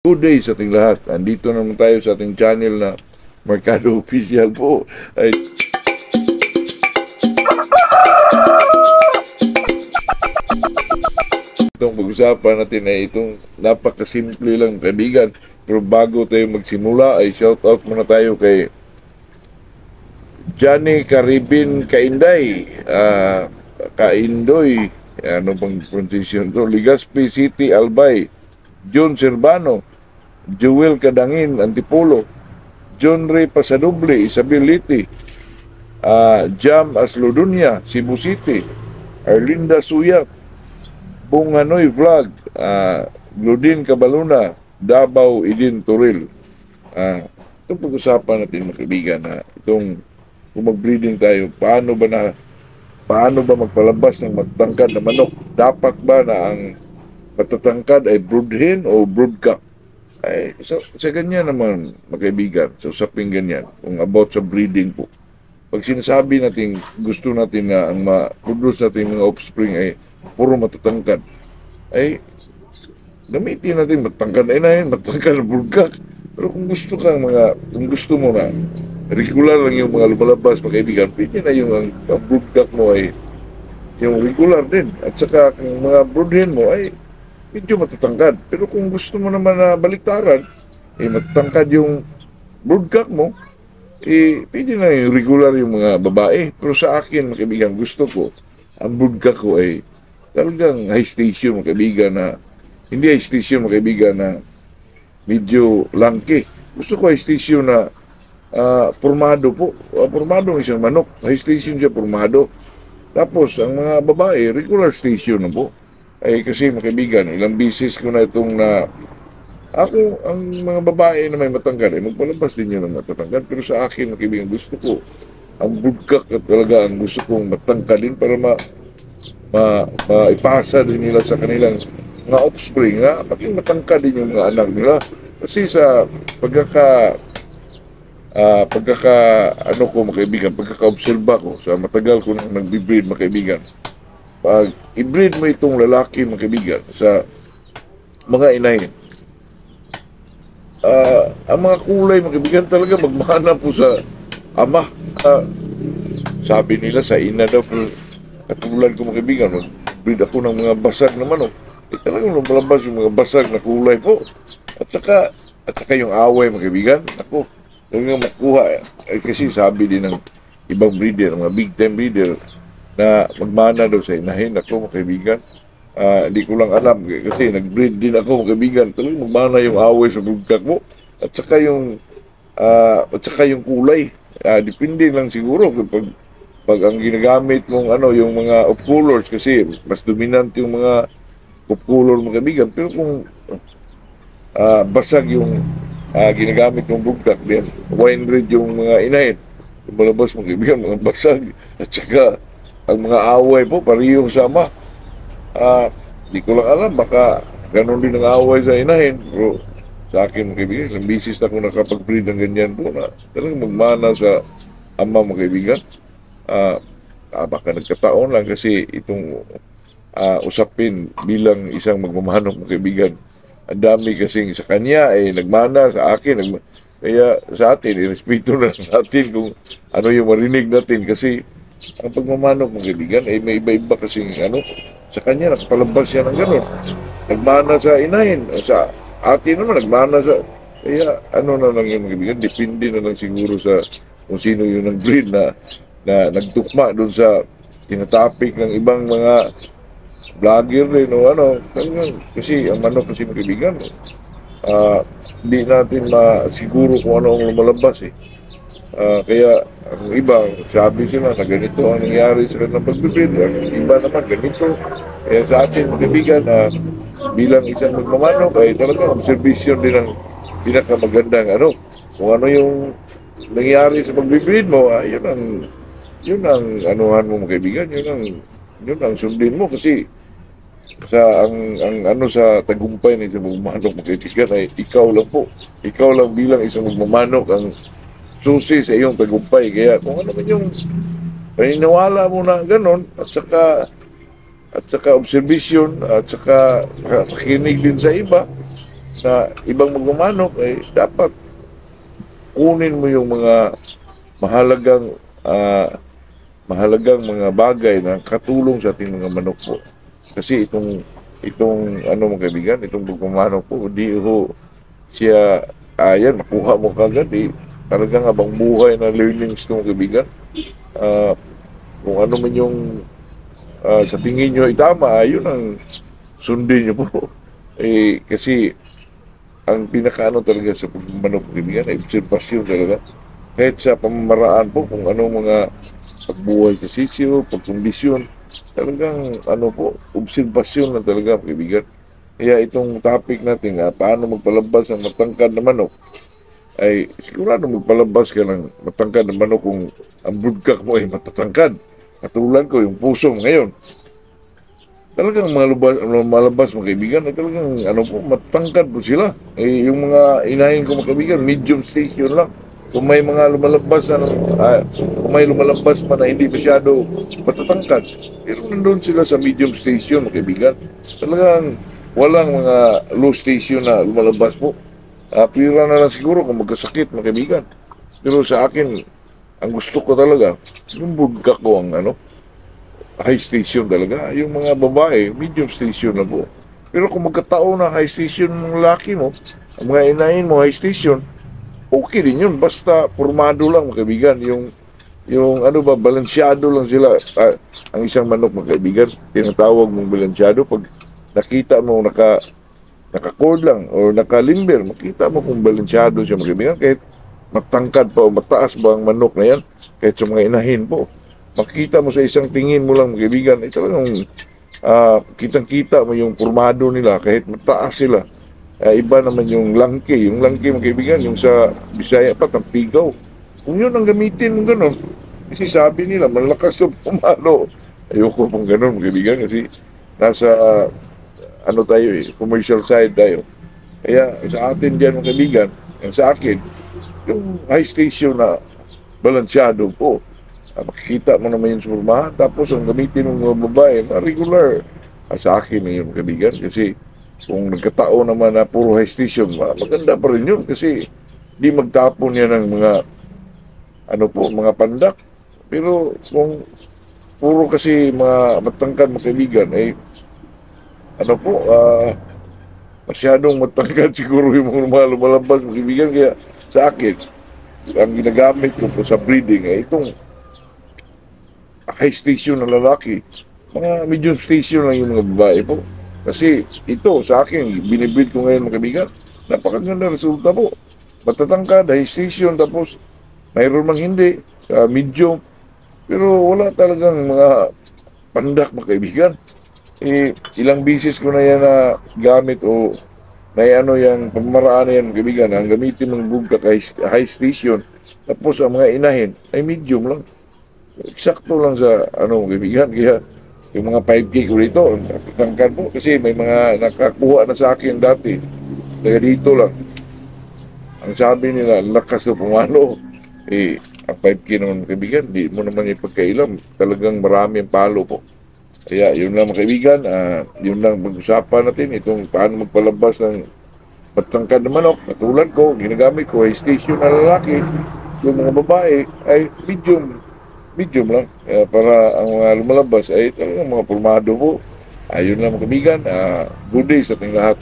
Good day sa ating lahat. Andito naman tayo sa ating channel na Mercado Official po. Ay, itong pag-usapan natin ay itong napakasimple lang, kaibigan. Pero bago tayo magsimula ay shout out muna tayo kay Johnny Caribin Kainday, Kaindoy, ano bang pronunciation to? Legazpi City, Albay, John Servano, Joel Kadangin, Antipolo, John Ray Pasadoble, Isabeliti, Jam Aslodunya, Cebu City, Arlinda Suyat, Bunganoy Vlog, Glodin Cabaluna, Davao Idin Toril. Itong pag-usapan natin, mga kaibigan, itong kung mag-breeding tayo, paano ba magpalabas ng matangkad na manok? Dapat ba na ang matatangkad ay brood hen o brood cock? Ay, sa ganyan naman, mga kaibigan, sa usaping ganyan, kung about sa breeding po. Pag sinasabi natin, gusto natin na ang ma-produce natin mga offspring ay puro matatangkad, ay gamitin natin matangkad na inahin, matangkad na brood cock. Pero kung gusto mo na regular lang yung mga lumalabas, mga kaibigan, pwede na yung ang brood cock mo ay yung regular din. At saka kung mga brood hen mo ay medyo matatangkad. Pero kung gusto mo naman na baliktaran, matatangkad yung brood cock mo, pwede na yung regular yung mga babae. Pero sa akin, mga kaibigan, gusto ko, ang brood cock ko ay talagang high station, mga kaibigan, na hindi high station, mga kaibigan, na medyo lanky. Gusto ko high station na formado po. Formado ng isang manok. High station siya, formado. Tapos, ang mga babae, regular station na po. Ay kasi, mga kaibigan, ilang bisis ko na itong ako, ang mga babae na may matangkad, magpalabas din yun ng matatangkad. Pero sa akin, mga kaibigan, gusto ko ang brood cock at talaga ang gusto kong matangkadin para maipasa din nila sa kanilang mga offspring na maging matangkad din yung mga anak nila. Kasi sa pagkaka-obserba ko, sa matagal ko nang nag-breed, mga kaibigan, pag i-breed mo itong lalaki, mga kaibigan, sa mga inahin, ang mga kulay, mga kaibigan, talaga magmana po sa ama. Sabi nila sa ina daw, katulad ko, mga kaibigan, mag-breed ako ng mga basag na manok, talagang lumalabas yung mga basag na kulay po. At saka yung away, mga kaibigan, ako, talagang makuha. Kasi sabi din ng ibang breeder, mga big time breeder, na magmana daw sa inahin. Ako, mga kaibigan, hindi ko lang alam kasi nag-breed din ako, mga kaibigan. Talagang magmana yung away sa brood cock mo at saka yung kulay. Depende lang siguro pag ang ginagamit mong yung mga off colors, kasi mas dominant yung mga off color, mga kaibigan. Pero kung basag yung ginagamit mong brood cock, then wine red yung mga inahin, lumalabas, mga kaibigan, mga basag. At saka ang mga away po, parehong sama. Di ko lang alam, baka ganun din ang away sa inahin. Pero sa akin, mga kaibigan, ilang bisis na akong nakapag-breed ng ganyan po na talagang magmana sa ama, mga kaibigan. Baka nagkataon lang kasi itong usapin bilang isang magmamanok, mga kaibigan. Ang dami kasing sa kanya, nagmana sa akin. Kaya sa atin, irespeto na natin kung ano yung marinig natin kasi ang pagmamanok, mga kaibigan, may iba-iba kasing sa kanya, nakapalabas siya ng gano'n. Nagmana sa inahin. Sa atin naman, nagmana sa... Kaya, na lang yung, mga kaibigan, depende na lang siguro sa kung sino yung nag-breed na nagtukma doon sa tinatapik ng ibang mga vlogger din o kasi ang manok kasi, mga kaibigan, di natin masiguro kung ano ang lumalabas kaya ang iba, sabi sila na ganito ang nangyari sa kanilang pagbibid. Ang iba naman ganito. Kaya sa atin, mga kaibigan, bilang isang magmamanok ay talagang observation din ang pinakamagandang kung ano yung nangyari sa pagbibid mo, yun ang anuhan mo, mga kaibigan, yun ang sundin mo kasi sa tagumpay ng isang magmamanok, mga kaibigan, ay ikaw lang bilang isang magmamanok ang susi sa iyong tagumpay. Kaya kung ano man yung paniniwala mo na gano'n, at saka observation, at saka makinig din sa iba, na ibang magmamanok, ay dapat kunin mo yung mga mahalagang mahalagang mga bagay na katulong sa ating mga manok po. Kasi itong ano mga kaibigan, itong magmamanok po, di ho siya ayan, makuha mo kagad talagang habang buhay na learnings ng kaibigan. Ah, kung ano man yung sa tingin nyo ay tama, ayun ang sundin nyo po. Kasi ang pinakaano talaga sa pagmanok kaibigan ay obserbasyon talaga. Kahit sa pamamaraan po kung ano mga pagbuhay sa sisyo, pagkondisyon, talagang ano po, obserbasyon na talaga kaibigan. Kaya itong topic natin, paano magpalabas ng matangkad na manok, ay sigurado magpalabas ka ng matangkad na manok kung ang broodcock mo ay matatangkad. Katulad ko, yung puso ngayon. Talagang malabas mga kaibigan ay talagang ano po, matangkad po sila. Yung mga inahin ko mga kaibigan, medium station lang. Kung may mga lumalabas na kung may lumalabas man na hindi masyado matatangkad, pero nandun sila sa medium station mga kaibigan. Talagang walang mga low station na lumalabas po. Pira na lang siguro kung magkasakit mga kaibigan. Pero sa akin, ang gusto ko talaga, yung budka ko ang ano, high station talaga. Yung mga babae, medium station na po. Pero kung magkataon na high station ng laki mo, ang mga inahin mo high station, okay din yun. Basta formado lang mga kaibigan. Yung ano ba, balansyado lang sila. Ang isang manok mga kaibigan, tinatawag mong balansyado pag nakita mo naka-cord lang o nakalimber, makita mo kung balansyado siya mga kaibigan. Kahit matangkad pa o mataas ba ang manok na yan, kahit sa mga inahin po. Makita mo sa isang tingin mo lang mga kaibigan, ay talagang kitang-kita mo yung formado nila kahit mataas sila. Iba naman yung langke. Yung langke mga kaibigan, yung sa Bisaya pa, tampigaw. Kung yun ang gamitin mo ganun, kasi sabi nila, malakas yung pumalo. Ayoko pong ganun mga kaibigan kasi nasa ano tayo commercial side tayo. Kaya sa atin dyan mga kaibigan, yung sa akin, yung high station na balansyado po. Makikita mo naman yung surmahan. Tapos ang gamitin ng mga babae na regular. Sa akin na yung kaibigan. Kasi kung nagkataon naman na puro high station, maganda pa rin yun. Kasi di magtapon yan ng mga ano po, mga pandak. Pero kung puro kasi mga matangkad mga kaibigan, ano po, masyadong matangkad siguro yung mga lumalabas mga kaibigan. Kaya sa akin, ang ginagamit ko po sa breeding ay itong high station na lalaki. Mga medium station lang yung mga babae po. Kasi ito sa akin, binibreed ko ngayon mga kaibigan, napakaganda resulta po. Matatangkad, high station, tapos mayroon mang hindi, medium. Pero wala talagang mga pandak mga kaibigan. Ilang bisis ko na yan na gamit o na ano yung pamaraan na yan kaibigan, ang gamitin ng bugka high station, tapos ang mga inahin ay medium lang. Eksakto lang sa ano kaibigan. Kaya yung mga 5K ko dito, natangkad po kasi may mga nakakuha na sa akin dati. Kaya dito lang. Ang sabi nila, lakas na pumalo. Ang 5K naman kaibigan, di mo naman ipagkailam. Talagang marami ang palo po. Kaya yun lang mga kaibigan, yun lang pag-usapan natin itong paano magpalabas ng matangkad na manok. Katulad ko, ginagamit ko ay station na lalaki. Yung mga babae ay medium lang. Para ang mga lumalabas ay talagang mga pulmado po. Ayun lang mga kaibigan, good day sa ating lahat.